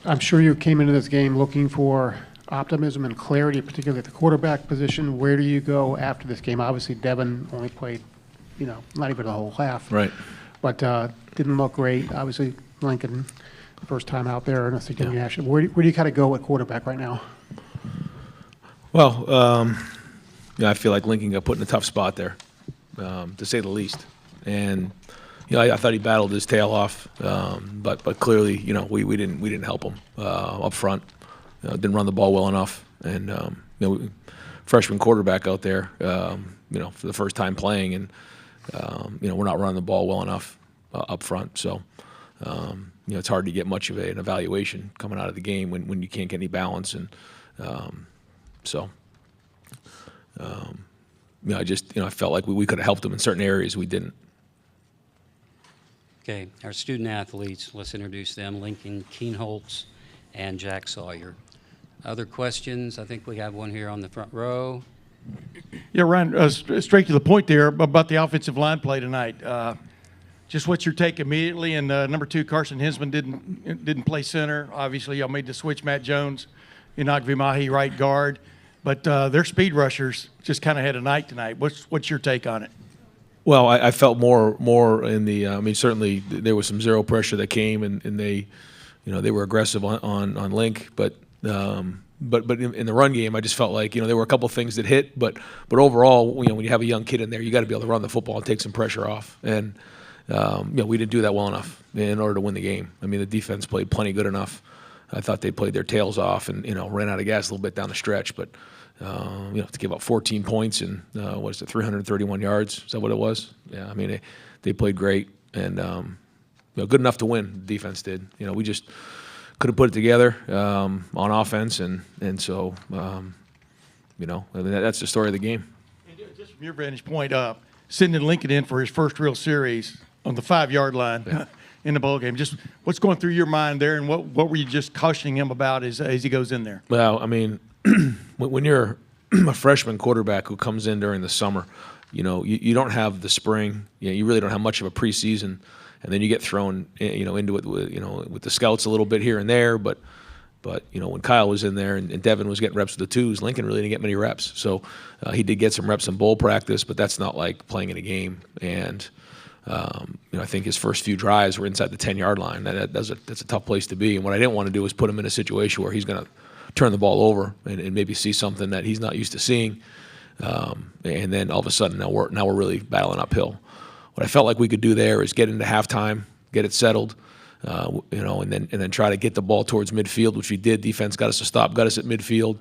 I'm sure you came into this game looking for optimism and clarity, particularly at the quarterback position. Where do you go after this game? Obviously, Devon only played, not even the whole half. Right. But didn't look great. Obviously, Lincoln, first time out there in a significant action. Where do you kind of go at quarterback right now? Well, I feel like Lincoln got put in a tough spot there, to say the least. And I thought he battled his tail off, but clearly, we didn't help him up front. Didn't run the ball well enough, and freshman quarterback out there, for the first time playing, and we're not running the ball well enough up front. So it's hard to get much of an evaluation coming out of the game when you can't get any balance, and I felt like we could have helped them in certain areas. We didn't. Okay, our student athletes, let's introduce them, Lincoln Kienholz and Jack Sawyer. Other questions? I think we have one here on the front row. Yeah, Ryan, straight to the point there about the offensive line play tonight. Just what's your take immediately? And number 2, Carson Hinsman didn't play center. Obviously, y'all made the switch. Matt Jones, Vimahi right guard. But their speed rushers just kind of had a night tonight. What's your take on it? Well, I felt more in the. Certainly there was some zero pressure that came, and they, they were aggressive on Link, but in the run game, I just felt like there were a couple things that hit, but overall, when you have a young kid in there, you got to be able to run the football and take some pressure off, and we didn't do that well enough in order to win the game. The defense played plenty good enough. I thought they played their tails off and ran out of gas a little bit down the stretch, but. To give up 14 points and 331 yards. Is that what it was? Yeah, they played great and good enough to win. The defense did. We just could have put it together on offense, and so that's the story of the game. And just from your vantage point, sending Lincoln in for his first real series on the 5-yard line in the bowl game. Just what's going through your mind there, and what were you just cautioning him about as he goes in there? Well, when you're a freshman quarterback who comes in during the summer, you don't have the spring. You really don't have much of a preseason, and then you get thrown, into it with the scouts a little bit here and there. But when Kyle was in there and Devon was getting reps with the 2s, Lincoln really didn't get many reps. So he did get some reps in bowl practice, but that's not like playing in a game. And I think his first few drives were inside the 10-yard line. That's a tough place to be. And what I didn't want to do was put him in a situation where he's going to turn the ball over and maybe see something that he's not used to seeing, and then all of a sudden now we're really battling uphill. What I felt like we could do there is get into halftime, get it settled, and then try to get the ball towards midfield, which we did. Defense got us to stop, got us at midfield.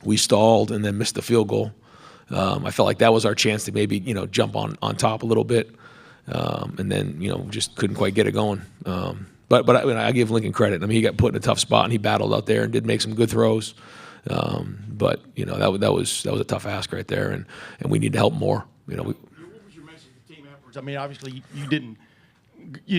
We stalled and then missed the field goal. I felt like that was our chance to maybe jump on top a little bit, and then just couldn't quite get it going. But I give Lincoln credit. He got put in a tough spot and he battled out there and did make some good throws. But that was a tough ask right there, and we need to help more. What was your message to the team afterwards? Obviously you didn't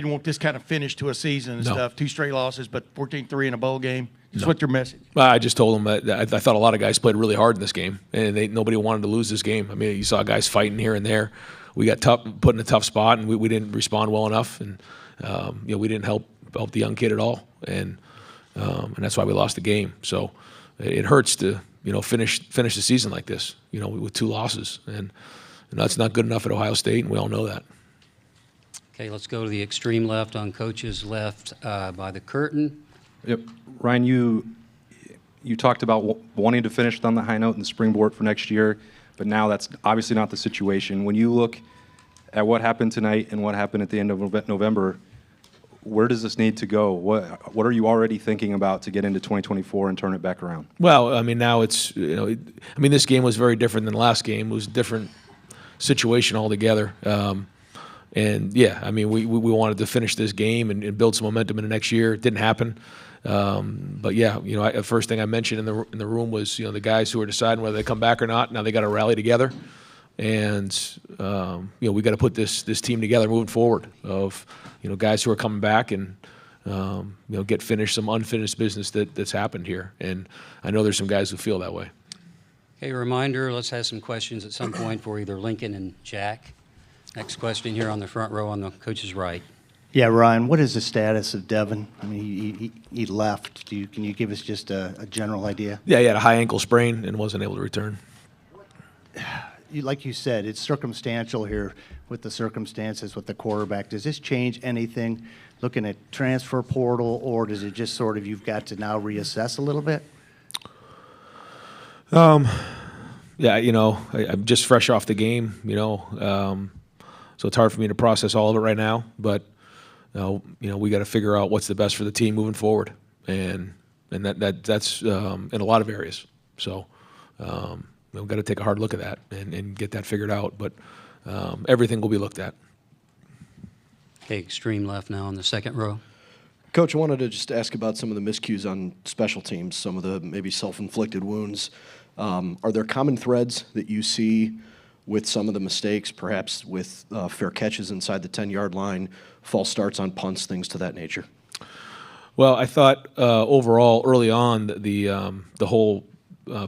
want this kind of finish to a season and stuff. 2 straight losses, but 14-3 in a bowl game. What's your message? I just told them that I thought a lot of guys played really hard in this game, and nobody wanted to lose this game. You saw guys fighting here and there. We got put in a tough spot, and we didn't respond well enough, and we didn't help the young kid at all, and that's why we lost the game. So it hurts to finish the season like this, with 2 losses, and that's not good enough at Ohio State, and we all know that. Okay, let's go to the extreme left on coach's left by the curtain. Yep, Ryan, you talked about wanting to finish on the high note in the springboard for next year, but now that's obviously not the situation. When you look at what happened tonight and what happened at the end of November, where does this need to go? What are you already thinking about to get into 2024 and turn it back around? Well, now it's this game was very different than the last game. It was a different situation altogether. And yeah, we wanted to finish this game and build some momentum in the next year. It didn't happen. But yeah, the first thing I mentioned in the room was the guys who are deciding whether they come back or not. Now they got to rally together, and we got to put this team together moving forward. Of guys who are coming back and get finished some unfinished business that's happened here. And I know there's some guys who feel that way. Okay, reminder, let's have some questions at some point for either Lincoln and Jack. Next question here on the front row on the coach's right. Yeah, Ryan, what is the status of Devon? I mean, he left. Can you give us just a general idea? Yeah, he had a high ankle sprain and wasn't able to return. Like you said, it's circumstantial here with the circumstances with the quarterback. Does this change anything looking at transfer portal, or does it just sort of you've got to now reassess a little bit? Yeah, I'm just fresh off the game, so it's hard for me to process all of it right now. But we got to figure out what's the best for the team moving forward, and that's in a lot of areas. So we've got to take a hard look at that and get that figured out. But everything will be looked at. Okay, extreme left now on the second row. Coach, I wanted to just ask about some of the miscues on special teams, some of the maybe self-inflicted wounds. Are there common threads that you see with some of the mistakes, perhaps with fair catches inside the 10-yard line, false starts on punts, things to that nature? Well, I thought overall early on the whole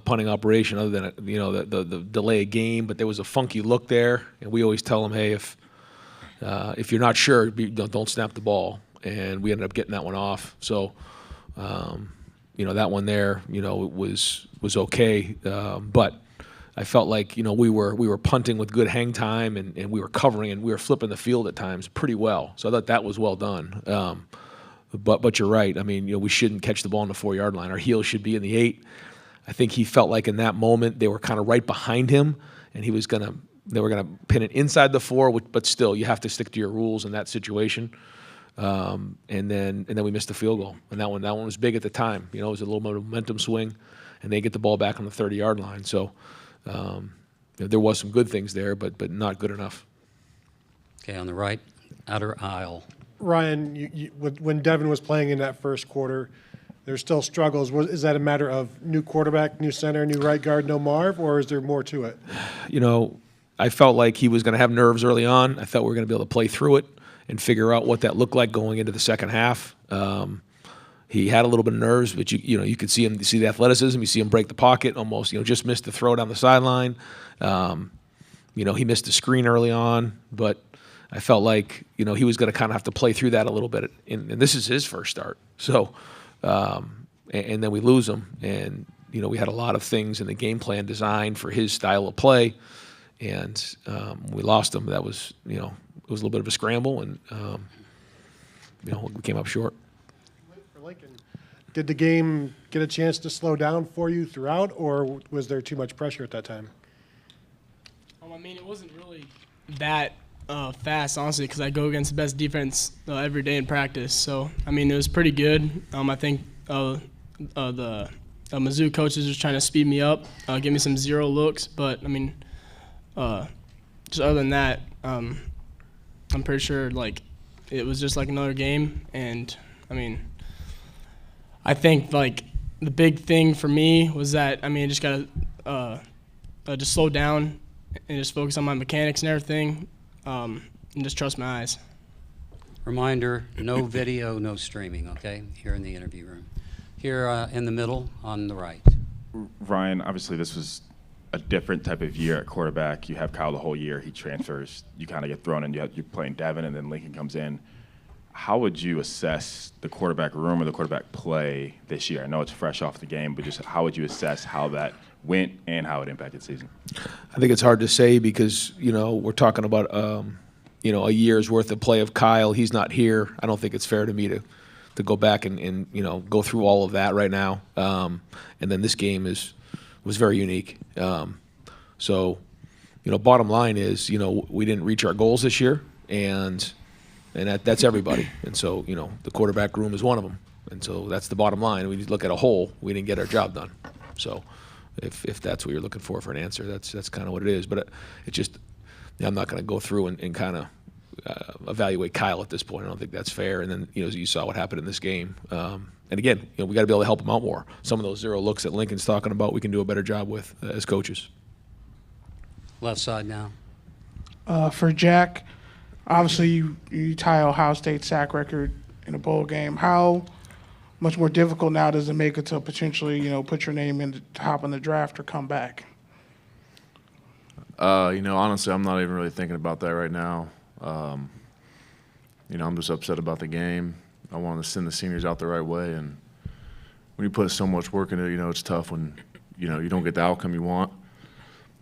punting operation, other than the delay of game, but there was a funky look there, and we always tell them, hey, if you're not sure, don't snap the ball, and we ended up getting that one off. So, that one there, was okay, but I felt like we were punting with good hang time, and we were covering and we were flipping the field at times pretty well. So I thought that was well done. But you're right. I mean, we shouldn't catch the ball on the 4-yard line. Our heels should be in the 8. I think he felt like in that moment they were kind of right behind him, and they were gonna pin it inside the 4. But still, you have to stick to your rules in that situation. And then we missed the field goal, and that one was big at the time. It was a little momentum swing, and they get the ball back on the 30-yard line. So there was some good things there, but not good enough. Okay, on the right, outer aisle. Ryan, when Devon was playing in that first quarter, there's still struggles. Is that a matter of new quarterback, new center, new right guard, no Marv, or is there more to it? I felt like he was going to have nerves early on. I thought we were going to be able to play through it and figure out what that looked like going into the second half. He had a little bit of nerves, but you could see the athleticism. You see him break the pocket, almost just missed the throw down the sideline. He missed the screen early on, but I felt like he was going to kind of have to play through that a little bit. And this is his first start, so and then we lose him, and we had a lot of things in the game plan designed for his style of play, and we lost him. That was it was a little bit of a scramble, and we came up short. For Lincoln, did the game get a chance to slow down for you throughout, or was there too much pressure at that time? It wasn't really that fast, honestly, because I go against the best defense every day in practice. So, it was pretty good. I think the Mizzou coaches was trying to speed me up, give me some zero looks. But, just other than that, I'm pretty sure, it was just like another game. And, I think, the big thing for me was that, I just got to just slow down and just focus on my mechanics and everything, and just trust my eyes. Reminder, no video, no streaming, okay, here in the interview room. Here in the middle on the right. Ryan, obviously this was a different type of year at quarterback. You have Kyle the whole year. He transfers. You kind of get thrown in. You're playing Devon, and then Lincoln comes in. How would you assess the quarterback room or the quarterback play this year? I know it's fresh off the game, but just how would you assess how that went and how it impacted season? I think it's hard to say because, we're talking about, a year's worth of play of Kyle. He's not here. I don't think it's fair to me to go back and go through all of that right now. And then this game was very unique. So, bottom line is, we didn't reach our goals this year, and that's everybody. And so, the quarterback room is one of them. And so that's the bottom line. We look at a whole. We didn't get our job done. So if that's what you're looking for an answer, that's kind of what it is. But it just, I'm not going to go through and kind of evaluate Kyle at this point. I don't think that's fair. And then, you saw what happened in this game. And again, we got to be able to help him out more. Some of those zero looks that Lincoln's talking about, we can do a better job with as coaches. Left side now. For Jack, obviously you tie Ohio State's sack record in a bowl game. How much more difficult now does it make it to potentially, put your name in the top in the draft or come back? Honestly, I'm not even really thinking about that right now. I'm just upset about the game. I want to send the seniors out the right way, and when you put so much work into it, it's tough when, you don't get the outcome you want.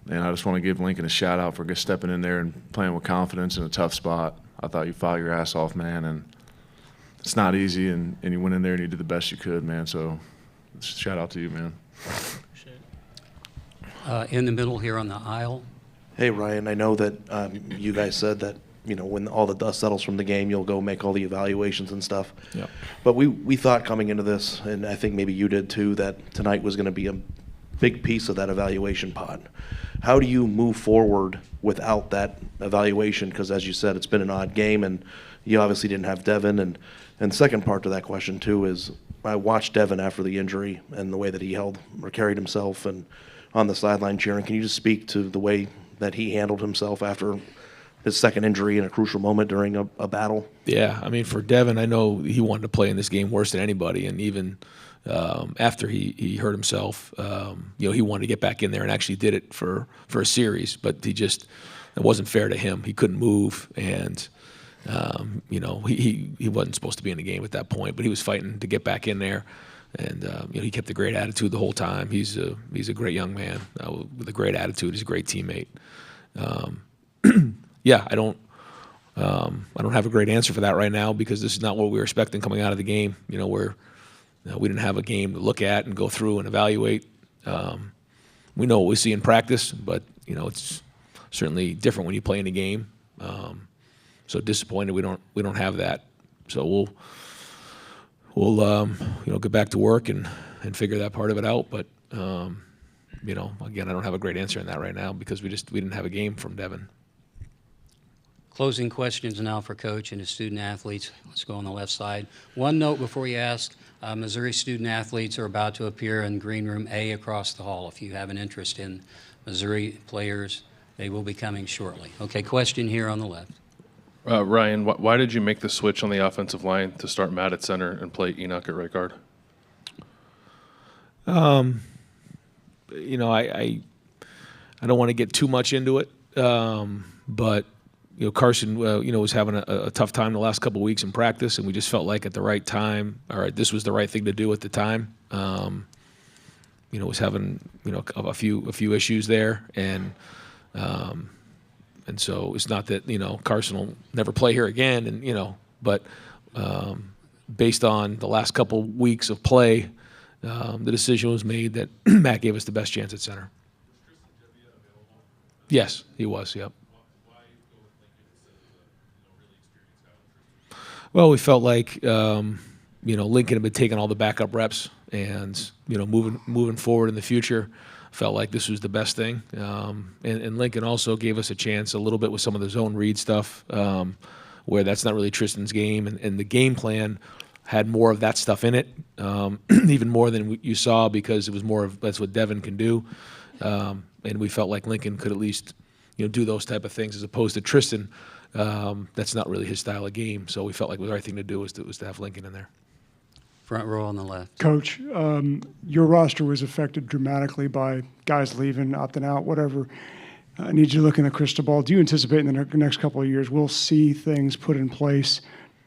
And I just want to give Lincoln a shout out for stepping in there and playing with confidence in a tough spot. I thought you fought your ass off, man, and it's not easy, and you went in there and you did the best you could, man. So shout out to you, man. In the middle here on the aisle. Hey, Ryan, I know that you guys said that, when all the dust settles from the game, you'll go make all the evaluations and stuff. Yep. But we thought coming into this, and I think maybe you did too, that tonight was going to be a big piece of that evaluation pot. How do you move forward without that evaluation? Because as you said, it's been an odd game, and you obviously didn't have Devon. And the second part to that question too is I watched Devon after the injury and the way that he held or carried himself and on the sideline cheering. Can you just speak to the way that he handled himself after his second injury in a crucial moment during a battle? Yeah, I mean, for Devon, I know he wanted to play in this game worse than anybody, and even after he hurt himself, he wanted to get back in there and actually did it for a series, but it wasn't fair to him. He couldn't move, and he wasn't supposed to be in the game at that point, but he was fighting to get back in there, and he kept a great attitude the whole time. He's a great young man with a great attitude. He's a great teammate. Yeah, I don't have a great answer for that right now because this is not what we were expecting coming out of the game. Where we didn't have a game to look at and go through and evaluate. We know what we see in practice, but it's certainly different when you play in a game. So disappointed we don't have that. So we'll get back to work and figure that part of it out. But again, I don't have a great answer on that right now because we didn't have a game from Devon. Closing questions now for Coach and his student athletes. Let's go on the left side. One note before you ask, Missouri student athletes are about to appear in Green Room A across the hall. If you have an interest in Missouri players, they will be coming shortly. Okay, question here on the left. Ryan, why did you make the switch on the offensive line to start Matt at center and play Enoch at right guard? I don't want to get too much into it, but Carson, was having a tough time the last couple of weeks in practice, and we just felt like at the right time, all right, this was the right thing to do at the time. Was having a few issues there, and so it's not that Carson will never play here again, and but based on the last couple weeks of play, the decision was made that Matt gave us the best chance at center. Yes, he was. Yep. Well, we felt like Lincoln had been taking all the backup reps, and moving forward in the future, felt like this was the best thing. And Lincoln also gave us a chance a little bit with some of the zone read stuff, where that's not really Tristan's game, and the game plan had more of that stuff in it, even more than you saw because it was more of that's what Devon can do, and we felt like Lincoln could at least do those type of things as opposed to Tristan. That's not really his style of game, so we felt like the right thing to do was to have Lincoln in there. Front row on the left. Coach, your roster was affected dramatically by guys leaving, opting out, whatever. I need you to look in the crystal ball. Do you anticipate in the next couple of years we'll see things put in place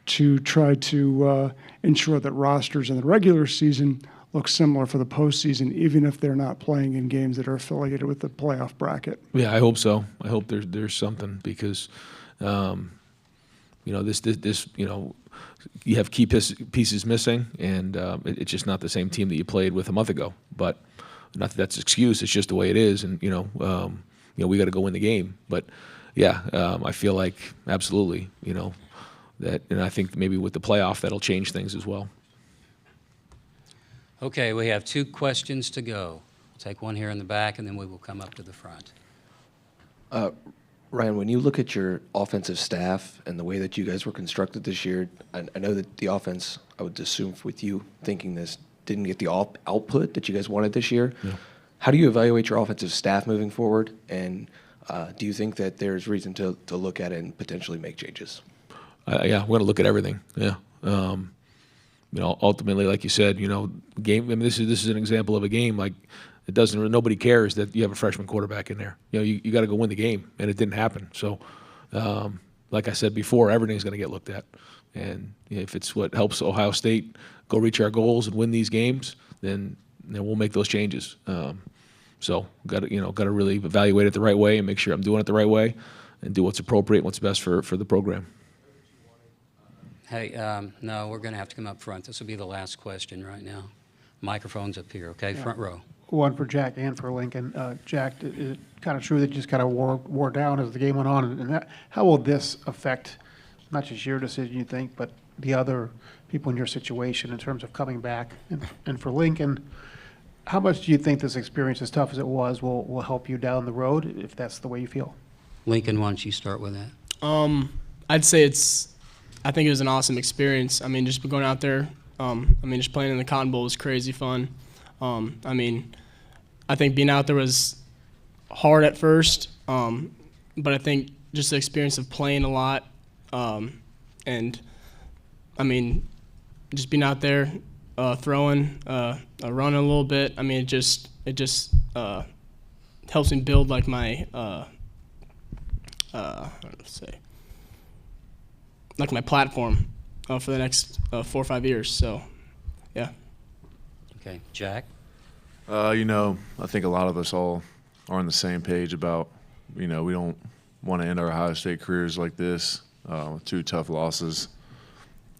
to try to ensure that rosters in the regular season look similar for the postseason, even if they're not playing in games that are affiliated with the playoff bracket? Yeah, I hope so. I hope there's something because – this you have key pieces missing, and it's just not the same team that you played with a month ago. But not that that's an excuse; it's just the way it is, and we got to go win the game. But yeah, I feel like absolutely, that, and I think maybe with the playoff that'll change things as well. Okay, we have 2 questions to go. We'll take one here in the back, and then we will come up to the front. Ryan, when you look at your offensive staff and the way that you guys were constructed this year, I know that the offense, I would assume with you thinking this, didn't get the output that you guys wanted this year. Yeah. How do you evaluate your offensive staff moving forward? And do you think that there's reason to look at it and potentially make changes? Yeah, we're going to look at everything. Yeah. Ultimately, like you said, game. I mean, this is an example of a game like. Nobody cares that you have a freshman quarterback in there. You got to go win the game, and it didn't happen. So, like I said before, everything's going to get looked at. And if it's what helps Ohio State go reach our goals and win these games, then we'll make those changes. So got to really evaluate it the right way and make sure I'm doing it the right way and do what's appropriate and what's best for the program. Hey, no, we're going to have to come up front. This will be the last question right now. Microphone's up here, okay? Yeah. Front row. One for Jack and for Lincoln. Jack, is it kind of true that you just kind of wore down as the game went on? And how will this affect not just your decision, you think, but the other people in your situation in terms of coming back? And for Lincoln, how much do you think this experience, as tough as it was, will help you down the road, if that's the way you feel? Lincoln, why don't you start with that? I'd say I think it was an awesome experience. I mean, just going out there, just playing in the Cotton Bowl was crazy fun. I think being out there was hard at first, but I think just the experience of playing a lot, and just being out there, throwing, running a little bit. It just helps me build like my like my platform for the next 4 or 5 years. So, yeah. Okay, Jack. I think a lot of us all are on the same page about, we don't want to end our Ohio State careers like this, with 2 tough losses.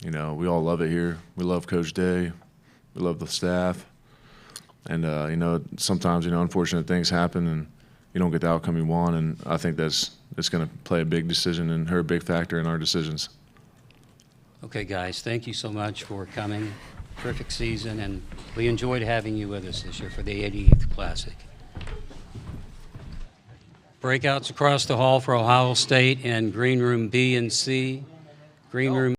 We all love it here. We love Coach Day. We love the staff. And, sometimes, unfortunate things happen and you don't get the outcome you want. And I think it's going to play a big decision and hurt a big factor in our decisions. Okay, guys, thank you so much for coming. Terrific season, and we enjoyed having you with us this year for the 88th Classic. Breakouts across the hall for Ohio State and Green Room B and C. Green Room